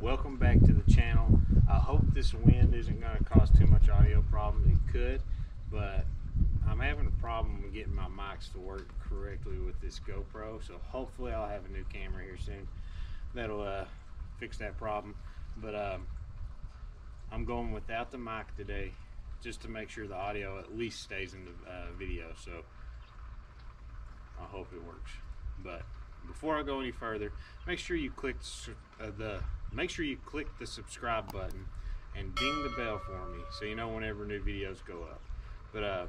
welcome back to the channel. I hope this wind isn't going to cause too much audio problems. It could, but I'm having a problem with getting my mics to work correctly with this GoPro, so hopefully I'll have a new camera here soon that'll fix that problem. But I'm going without the mic today just to make sure the audio at least stays in the video, so I hope it works. But before I go any further, make sure you click the subscribe button and ding the bell for me so you know whenever new videos go up. But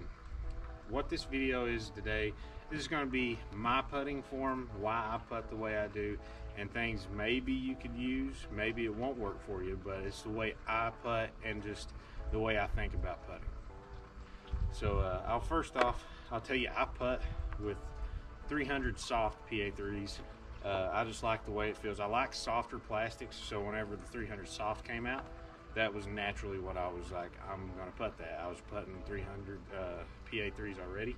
what this video is today, this is going to be my putting form, why I putt the way I do, and things maybe you could use, maybe it won't work for you, but it's the way I putt and just the way I think about putting. So I'll tell you, I putt with 300 soft PA3s. I just like the way it feels. I like softer plastics, so whenever the 300 soft came out, that was naturally what I was like, I'm gonna putt that. I was putting 300 PA3s already,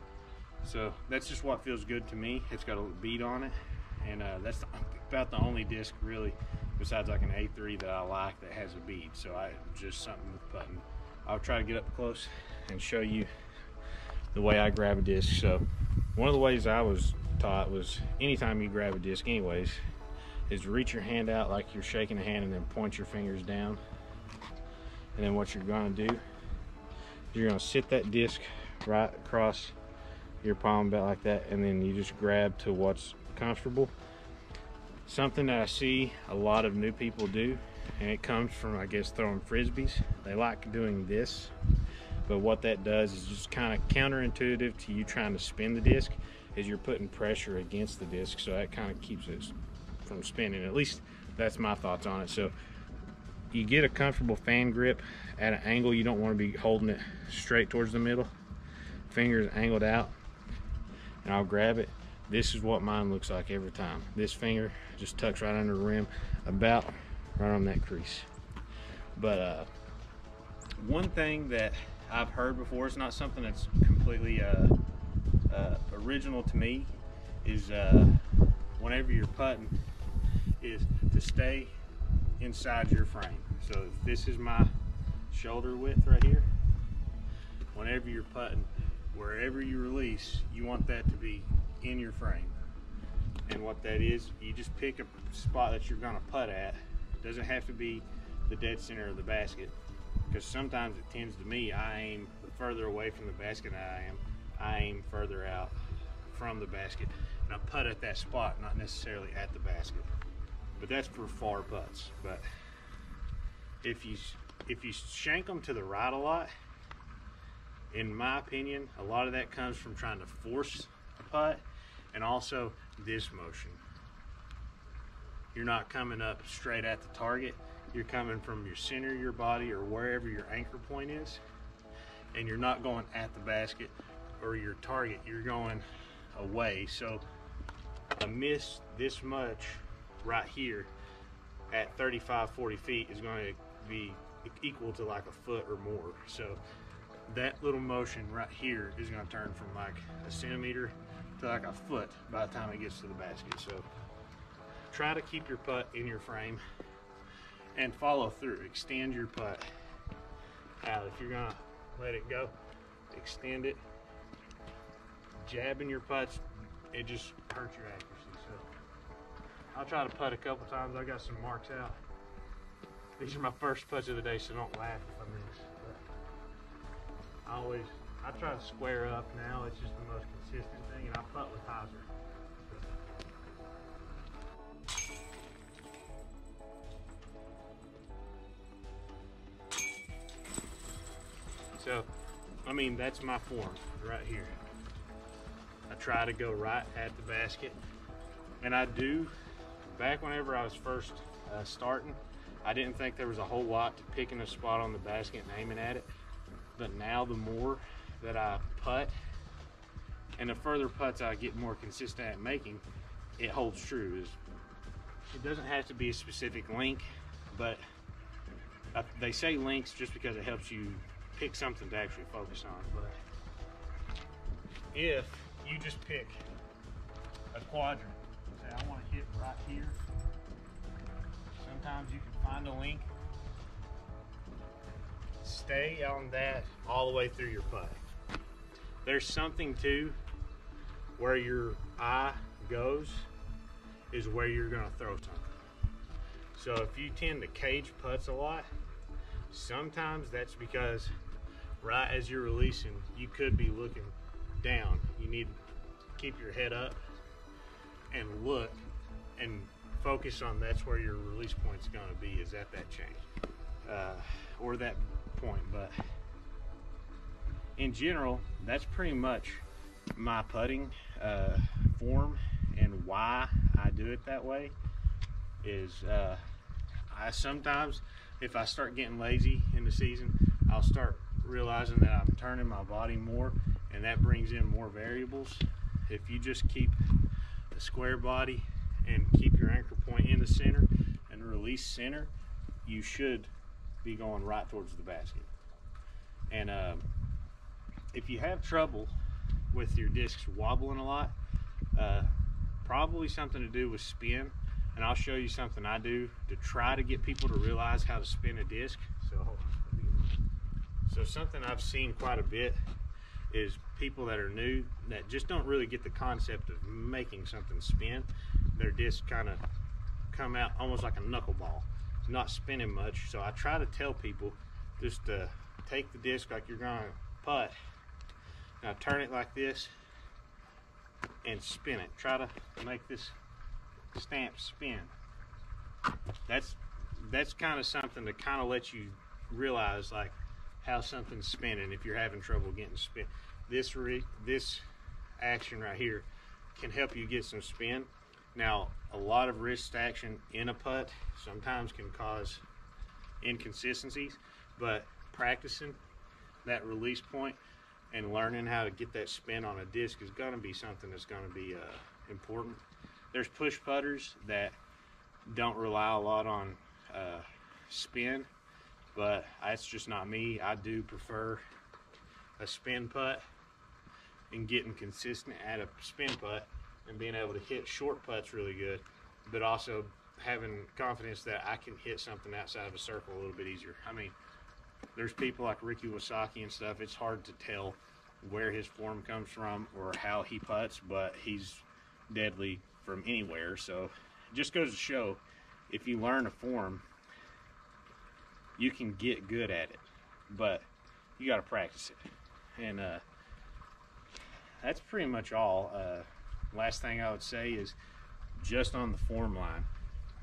so that's just what feels good to me. It's got a bead on it, and that's about the only disc really, besides like an A3, that I like that has a bead. So just something with putting. I'll try to get up close and show you the way I grab a disc. So one of the ways I was taught was, anytime you grab a disc anyways, is reach your hand out like you're shaking a hand and then point your fingers down. And then what you're going to do is you're going to sit that disc right across your palm about like that, and then you just grab to what's comfortable. Something that I see a lot of new people do, and it comes from, I guess, throwing frisbees. They like doing this, but what that does is just kind of counterintuitive to you trying to spin the disc, is you're putting pressure against the disc, so that kind of keeps it from spinning. At least that's my thoughts on it. So you get a comfortable fan grip at an angle. You don't want to be holding it straight towards the middle. Fingers angled out, and I'll grab it. This is what mine looks like every time. This finger just tucks right under the rim, about right on that crease. But one thing that I've heard before, it's not something that's completely original to me, is whenever you're putting, is to stay inside your frame. So if this is my shoulder width right here, whenever you're putting, wherever you release, you want that to be in your frame. And what that is, you just pick a spot that you're going to putt at. It doesn't have to be the dead center of the basket, because sometimes it tends to me, I aim further away from the basket than I aim further out from the basket, and I putt at that spot, not necessarily at the basket. But that's for far putts. But if you shank them to the right a lot, in my opinion, a lot of that comes from trying to force a putt, and also this motion. You're not coming up straight at the target. You're coming from your center of your body, or wherever your anchor point is, and you're not going at the basket or your target. You're going away. So a miss this much right here at 35-40 feet is going to be equal to like a foot or more. So that little motion right here is going to turn from like a centimeter to like a foot by the time it gets to the basket. So try to keep your putt in your frame and follow through. Extend your putt out. If you're gonna let it go, extend it. Jabbing your putts, it just hurts your accuracy. So I'll try to putt a couple times. I got some marks out. These are my first putts of the day, so don't laugh if I miss. But I try to square up now. It's just the most consistent thing, and I putt with hyzer. So, I mean, that's my form right here. I try to go right at the basket, and I do. Back whenever I was first starting, I didn't think there was a whole lot to picking a spot on the basket and aiming at it. But now the more that I putt, and the further putts I get more consistent at making, it holds true. It doesn't have to be a specific length, but they say lengths just because it helps you pick something to actually focus on. But if you just pick a quadrant, say I want to hit right here, times you can find a link. Stay on that all the way through your putt. There's something too, where your eye goes is where you're gonna throw something. So if you tend to cage putts a lot, sometimes that's because right as you're releasing, you could be looking down. You need to keep your head up and look and focus on that's where your release point's gonna be, is at that change or that point. But in general, that's pretty much my putting form, and why I do it that way is I sometimes, if I start getting lazy in the season, I'll start realizing that I'm turning my body more, and that brings in more variables. If you just keep a square body and keep your anchor point in the center and release center, you should be going right towards the basket. And if you have trouble with your discs wobbling a lot, probably something to do with spin. And I'll show you something I do to try to get people to realize how to spin a disc. So something I've seen quite a bit is people that are new that just don't really get the concept of making something spin. Their discs kind of come out almost like a knuckleball. It's not spinning much. So I try to tell people just to take the disc like you're gonna putt. Now turn it like this and spin it. Try to make this stamp spin. That's kind of something to kind of let you realize like how something's spinning if you're having trouble getting spin. This action right here can help you get some spin. Now a lot of wrist action in a putt sometimes can cause inconsistencies, but practicing that release point and learning how to get that spin on a disc is going to be something that's going to be important. There's push putters that don't rely a lot on spin, but that's just not me. I do prefer a spin putt and getting consistent at a spin putt and being able to hit short putts really good, but also having confidence that I can hit something outside of a circle a little bit easier. I mean, there's people like Ricky Wasaki and stuff, it's hard to tell where his form comes from or how he putts, but he's deadly from anywhere. So it just goes to show, if you learn a form, you can get good at it, but you got to practice it. And that's pretty much all. Last thing I would say is just on the form line,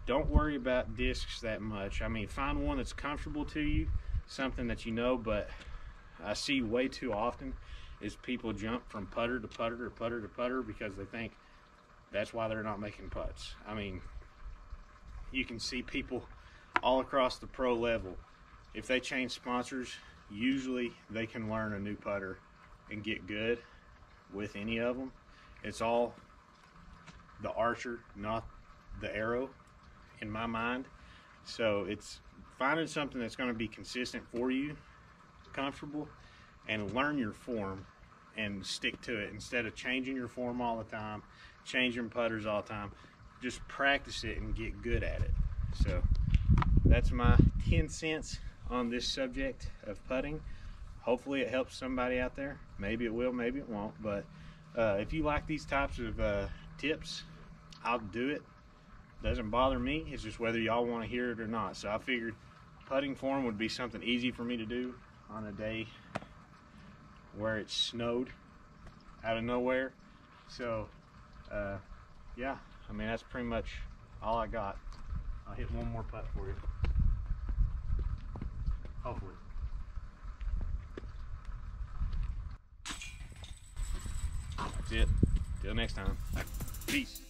don't worry about discs that much. I mean, find one that's comfortable to you, something that you know. But I see way too often is people jump from putter to putter to putter to putter because they think that's why they're not making putts. I mean, you can see people all across the pro level, if they change sponsors, usually they can learn a new putter and get good with any of them. It's all the archer, not the arrow, in my mind. So it's finding something that's going to be consistent for you, comfortable, and learn your form and stick to it instead of changing your form all the time, changing putters all the time. Just practice it and get good at it. So that's my 10 cents on this subject of putting. Hopefully it helps somebody out there. Maybe it will, maybe it won't. But if you like these types of tips, I'll do it. Doesn't bother me. It's just whether y'all want to hear it or not. So I figured putting form would be something easy for me to do on a day where it snowed out of nowhere. So yeah, I mean, that's pretty much all I got. I'll hit one more putt for you, hopefully. That's it. Till next time. Peace.